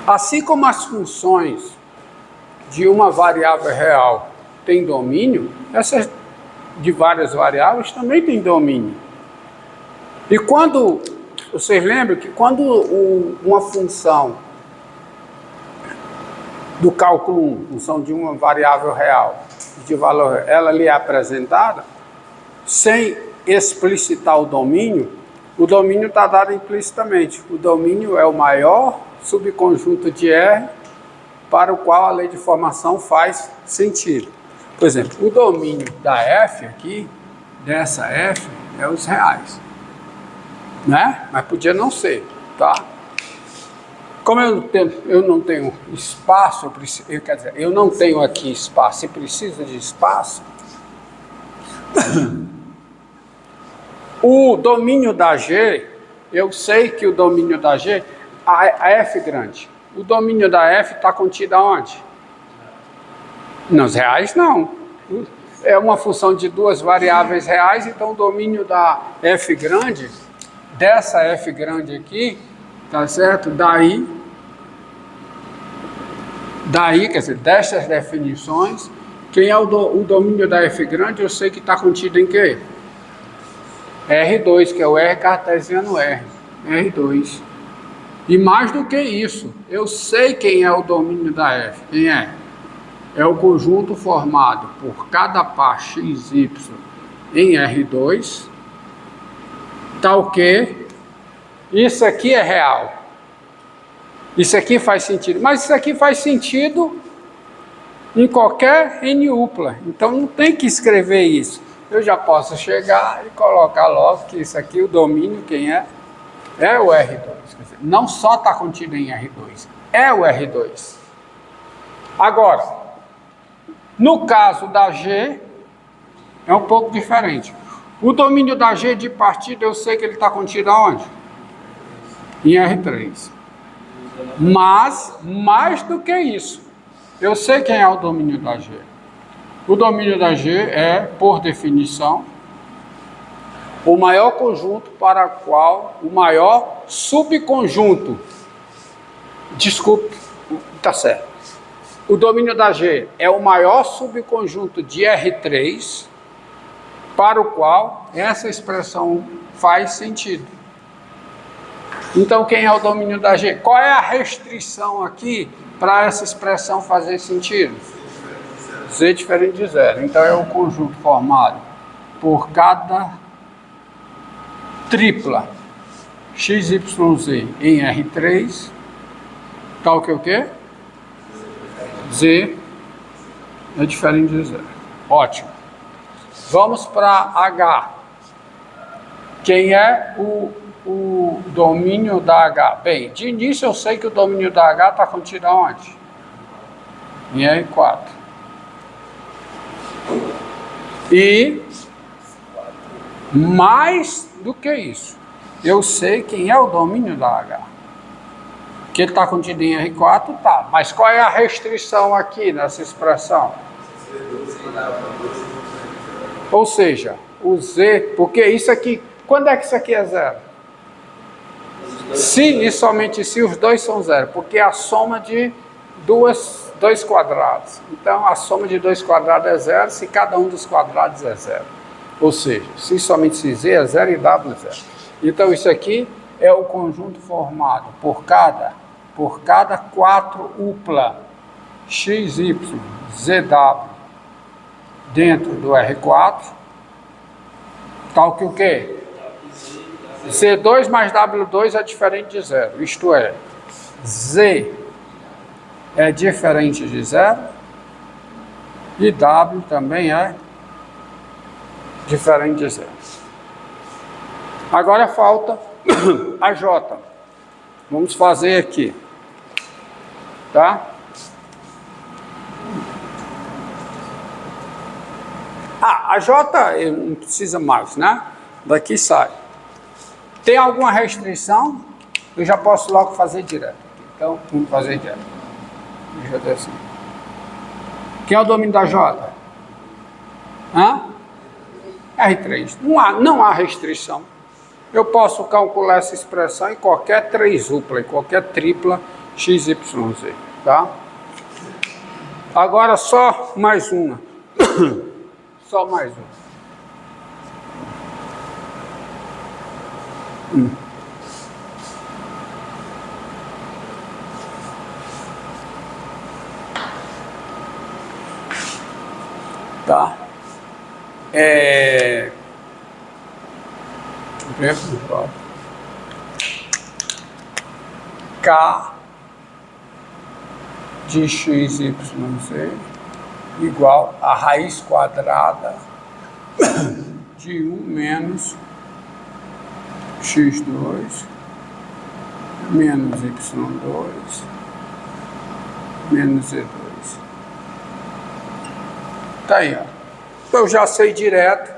Assim como as funções de uma variável real têm domínio, essas de várias variáveis também têm domínio. E quando, vocês lembram que quando uma função do cálculo 1, função de uma variável real, de valor, ela lhe é apresentada, sem explicitar o domínio está dado implicitamente. O domínio é o maior subconjunto de R para o qual a lei de formação faz sentido. Por exemplo, o domínio da F aqui, dessa F, é os reais. Né? Mas podia não ser, tá? Como eu não tenho espaço, quer dizer, eu não tenho aqui espaço e preciso de espaço, o domínio da G, eu sei que o domínio da G, a F grande, o domínio da F está contido aonde? Nos reais não. É uma função de duas variáveis reais, então o domínio da F grande, dessa F grande aqui, tá certo? Daí, quer dizer, destas definições, quem é o domínio da F grande, eu sei que está contido em quê? R2, que é o R cartesiano R, R2. E mais do que isso, eu sei quem é o domínio da F. Quem é? É o conjunto formado por cada par XY em R2, tal que isso aqui é real. Isso aqui faz sentido. Mas isso aqui faz sentido em qualquer N-upla. Então não tem que escrever isso. Eu já posso chegar e colocar logo que isso aqui, o domínio, quem é? É o R2. Quer dizer, não só está contido em R2, é o R2. Agora, no caso da G, é um pouco diferente. O domínio da G de partida, eu sei que ele está contido aonde? Em R3. Mas, mais do que isso, eu sei quem é o domínio da G. O domínio da G é, por definição, o maior conjunto para o qual o maior subconjunto. Desculpe, está certo. O domínio da G é o maior subconjunto de R3 para o qual essa expressão faz sentido. Então, quem é o domínio da G? Qual é a restrição aqui para essa expressão fazer sentido? Z diferente de zero. Então, é o conjunto formado por cada tripla XYZ em R3, tal que o quê? Z é diferente de zero. Ótimo. Vamos para H. Quem é o domínio da H? Bem, de início eu sei que o domínio da H está contido aonde? Em R4. E mais do que isso, eu sei quem é o domínio da H. Que ele está contido em R4, tá. Mas qual é a restrição aqui nessa expressão? Ou seja, o Z, porque isso aqui, quando é que isso aqui é zero? Se e somente se os dois são zero, porque é a soma de dois quadrados. Então, a soma de dois quadrados é zero se cada um dos quadrados é zero. Ou seja, se somente se Z é zero e W é zero. Então, isso aqui é o conjunto formado por cada 4 upla XY, ZW dentro do R4, tal que o quê? Z2 mais W2 é diferente de zero, isto é, Z é diferente de zero e W também é diferente de zero. Agora falta a J. Vamos fazer aqui, tá? A J não precisa mais, né? Daqui sai. Tem alguma restrição? Eu já posso logo fazer direto. Então, vamos fazer direto. Deixa eu ver assim. Quem é o domínio da J? R3. Não há restrição. eu posso calcular essa expressão em qualquer trêsupla, em qualquer tripla XYZ, tá? Agora só mais uma. Só mais uma. Tá? K de XYZ igual a raiz quadrada de 1 menos x2 menos y2 menos z2. Tá aí, ó. Eu já sei direto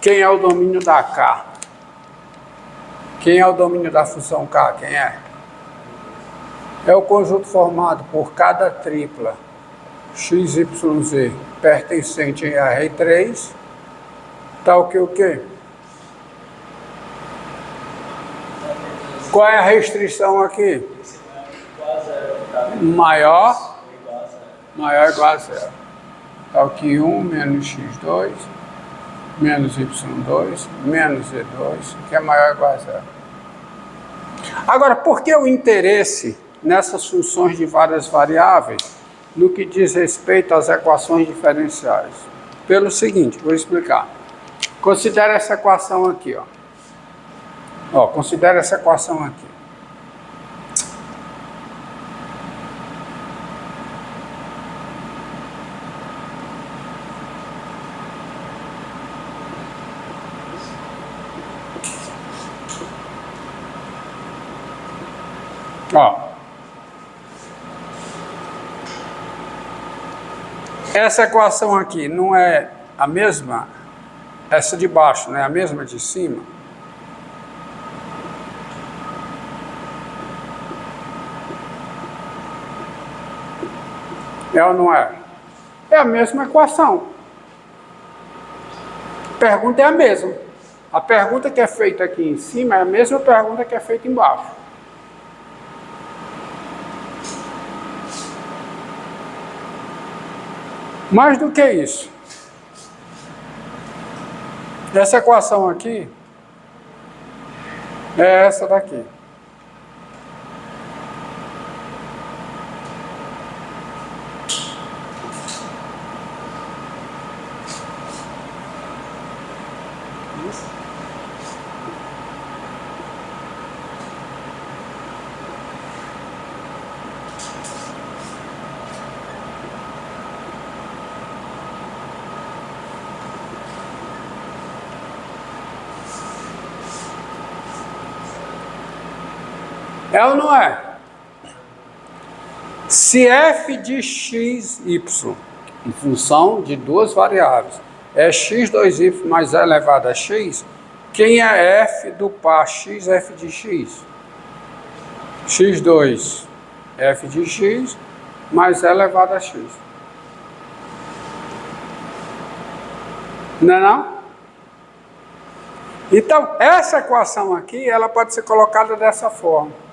quem é o domínio da K. Quem é o domínio da função K? Quem é? É o conjunto formado por cada tripla XYZ pertencente a R3, tal que o quê? Qual é a restrição aqui? Maior igual a zero. Tal que 1 menos x2 menos y2 menos z2, que é maior ou igual a zero. Agora, por que o interesse nessas funções de várias variáveis no que diz respeito às equações diferenciais? Pelo seguinte, vou explicar. Considere essa equação aqui, ó. Considere essa equação aqui. Essa equação aqui não é a mesma, essa de baixo não é a mesma de cima? É ou não é? É a mesma equação. A pergunta é a mesma. A pergunta que é feita aqui em cima é a mesma pergunta que é feita embaixo. Mais do que isso, essa equação aqui é essa daqui. É ou não é? Se f de x, y, em função de duas variáveis, é x2y mais e elevado a x, quem é f do par x, f de x? x2, f de x, mais e elevado a x. Não é não? Então, essa equação aqui, ela pode ser colocada dessa forma.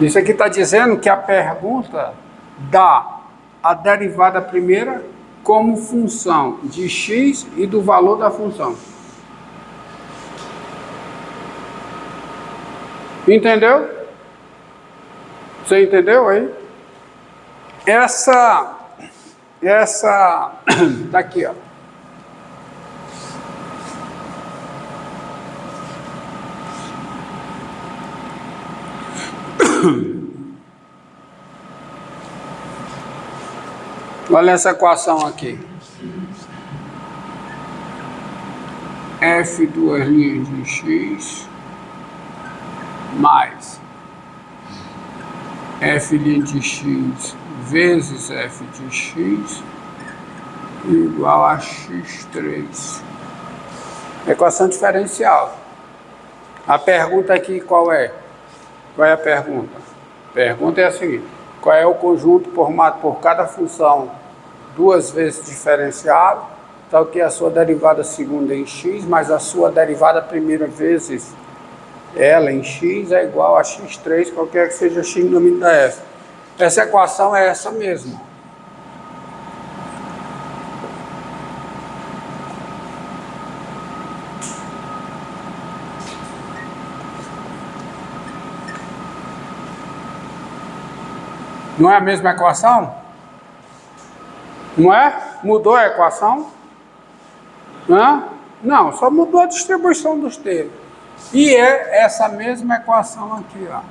Isso aqui está dizendo que a pergunta dá a derivada primeira como função de x e do valor da função. Entendeu? Você entendeu aí? Essa daqui, ó. Olha essa equação aqui. F duas linhas de x mais F linha de x vezes F de x igual a x3. Equação diferencial. A pergunta aqui qual é? Qual é a pergunta? A pergunta é a seguinte: qual é o conjunto formado por cada função duas vezes diferenciado, Então, aqui a sua derivada segunda em x, mais a sua derivada primeira vezes ela em x é igual a x3, qualquer que seja x no domínio da f. Essa equação é essa mesmo. Não é a mesma equação? Não é? Mudou a equação? Não, só mudou a distribuição dos termos. E é essa mesma equação aqui, ó.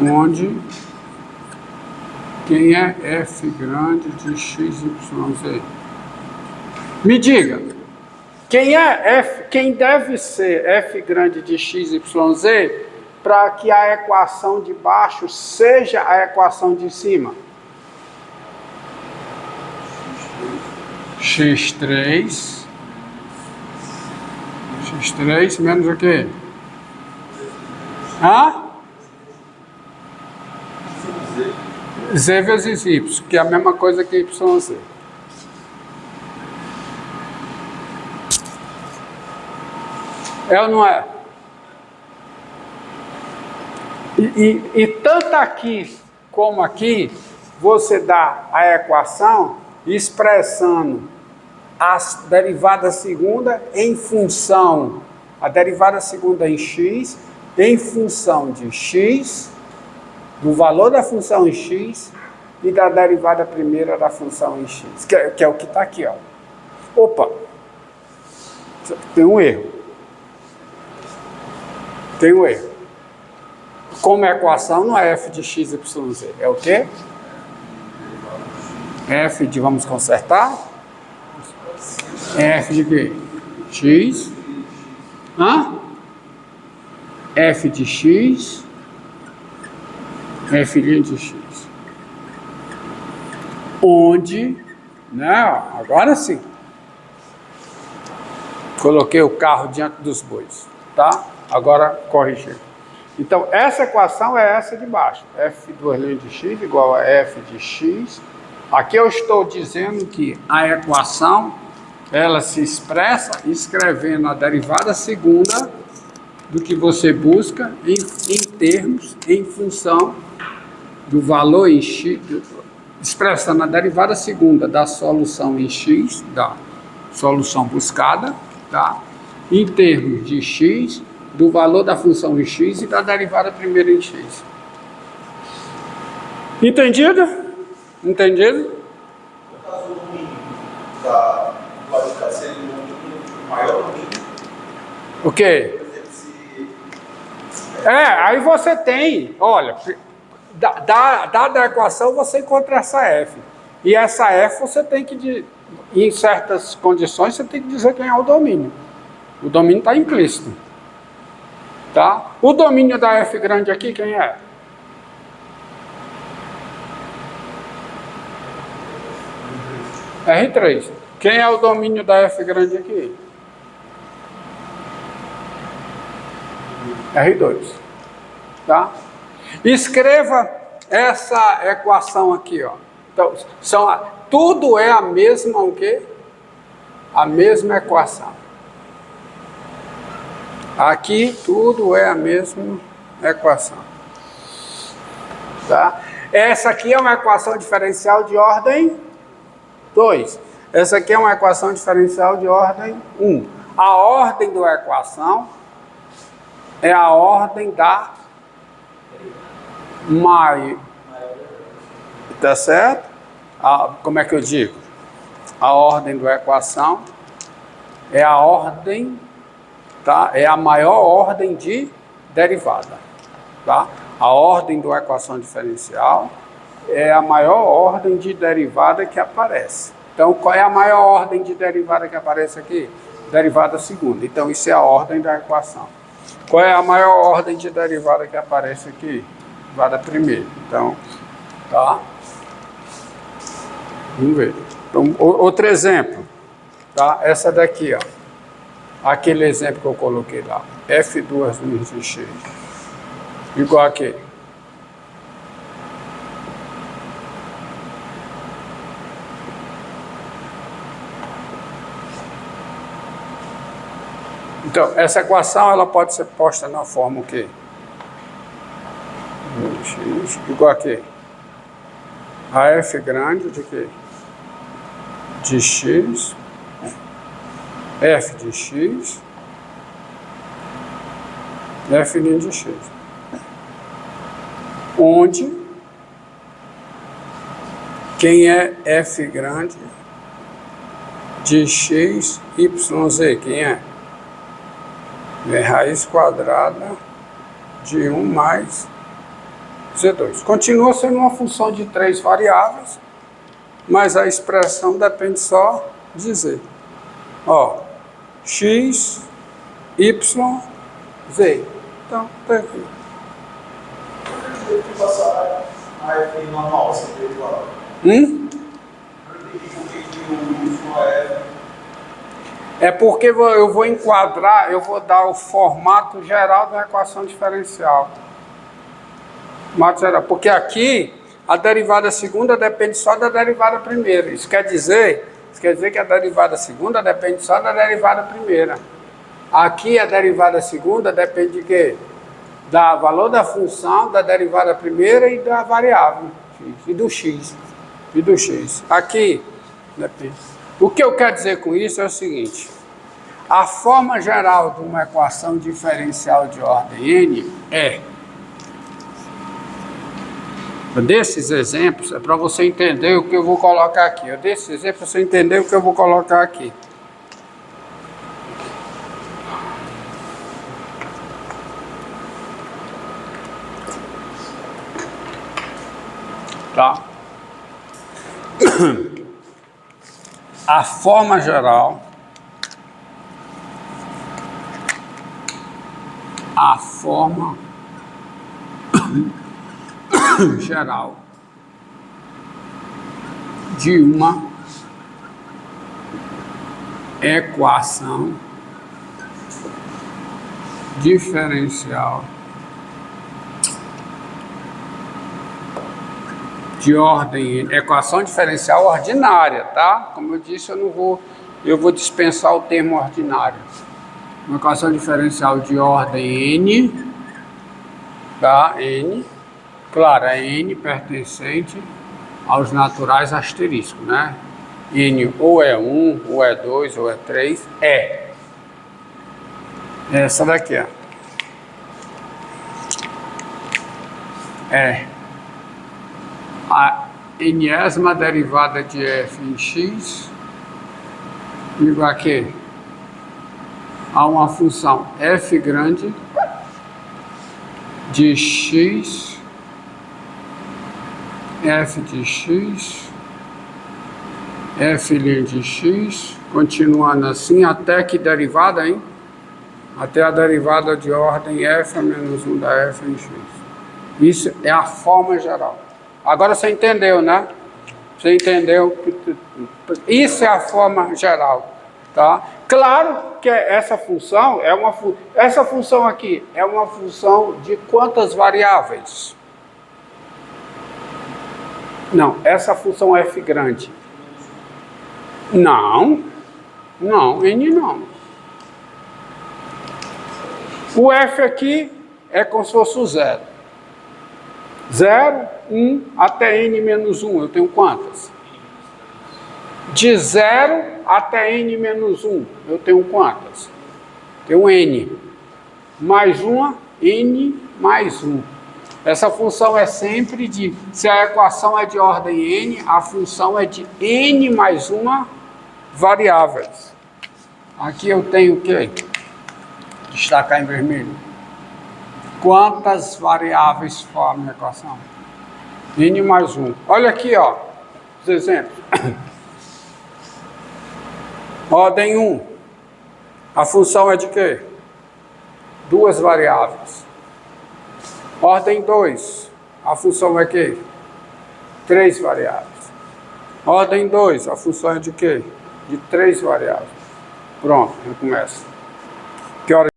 Onde quem é f grande de x, y, z? Me diga, quem deve ser f grande de x, y, z para que a equação de baixo seja a equação de cima? x3 menos o quê? Z vezes Y, que é a mesma coisa que YZ. É ou não é? E tanto aqui como aqui, você dá a equação expressando a derivada segunda em função, a derivada segunda em x, em função de x, do valor da função em x e da derivada primeira da função em x, que é o que está aqui, ó. Opa! Tem um erro. Como equação não é f de x, y, z. É o quê? F de, vamos consertar? F de quê? X. F de x. F' de x. Onde, né? Agora sim. Coloquei o carro diante dos bois, tá? Agora corrigir. Então, essa equação é essa de baixo. F duas linhas de x igual a f de x. Aqui eu estou dizendo que a equação, ela se expressa escrevendo a derivada segunda do que você busca em termos, em função do valor em x, expressando a derivada segunda da solução em x, da solução buscada, tá? Em termos de x, do valor da função em x e da derivada primeira em x. Entendido? Entendido? No caso do domínio da lógica seria o maior domínio. O quê? Aí você tem, olha, dada a equação você encontra essa f. E essa f você tem que, em certas condições, você tem que dizer quem é o domínio. O domínio está implícito. Tá? O domínio da f grande aqui, quem é? R3. Quem é o domínio da f grande aqui? R2. Tá? Escreva essa equação aqui, ó. Então, tudo é a mesma, o quê? A mesma equação. Aqui tudo é a mesma equação. Tá? Essa aqui é uma equação diferencial de ordem 2. Essa aqui é uma equação diferencial de ordem 1. A ordem da equação é a ordem da maior. Tá certo? Como é que eu digo? A ordem da equação é a ordem, tá? É a maior ordem de derivada, tá? A ordem da equação diferencial é a maior ordem de derivada que aparece. Então, qual é a maior ordem de derivada que aparece aqui? Derivada segunda. Então, isso é a ordem da equação. Qual é a maior ordem de derivada que aparece aqui? Derivada primeira. Então, tá? Vamos ver. Então, outro exemplo, tá? Essa daqui, ó. Aquele exemplo que eu coloquei lá. F2 vezes de x. Igual a quê? Então, essa equação ela pode ser posta na forma o quê? X igual a quê? A f grande de quê? De x, f de x, f' de x. Onde quem é f grande de x, y, z? Quem é? É raiz quadrada de 1 mais Z2. Continua sendo uma função de 3 variáveis, mas a expressão depende só de Z. Ó, x, y, z. Então, tá aqui. Eu que passar a F normal, você fez lá. Eu entendi por que o Y é. É porque eu vou enquadrar, eu vou dar o formato geral da equação diferencial. Formato geral. Porque aqui, a derivada segunda depende só da derivada primeira. Isso quer dizer que a derivada segunda depende só da derivada primeira. Aqui, a derivada segunda depende de quê? Do valor da função, da derivada primeira e da variável. E do x. Aqui, depende. O que eu quero dizer com isso é o seguinte: a forma geral de uma equação diferencial de ordem n é, desses exemplos, é para você entender o que eu vou colocar aqui. Desses exemplos, para você entender o que eu vou colocar aqui. Tá? A forma geral, de uma equação diferencial de ordem, equação diferencial ordinária, tá? Como eu disse, eu vou dispensar o termo ordinário. Uma equação diferencial de ordem n, tá? N, claro, é n pertencente aos naturais asterisco, né? N ou é 1, ou é 2, ou é 3, é. Essa daqui, ó. É a enésima derivada de f em x igual a quê? A uma função f grande de x, f de x, f' de x, continuando assim até que derivada, hein? Até a derivada de ordem f a menos 1 da f em x. Isso é a forma geral. Agora você entendeu, né? Você entendeu? Isso é a forma geral, tá? Claro que essa função é essa função aqui é uma função de quantas variáveis? Não, essa função f grande. Não, n não. O f aqui é como se fosse o 0. 0, 1 até n menos 1, eu tenho quantas? De 0 até n menos 1, eu tenho quantas? Tenho n. Mais uma, n mais 1. Essa função é sempre de, se a equação é de ordem n, a função é de n mais uma variáveis. Aqui eu tenho o quê? Destacar em vermelho. Quantas variáveis formam a equação? N mais 1. Olha aqui, ó, os exemplos. Ordem 1. A função é de quê? 2 variáveis. Ordem 2. A função é quê? 3 variáveis. Ordem 2. A função é de quê? De 3 variáveis. Pronto, eu começo. Que hora?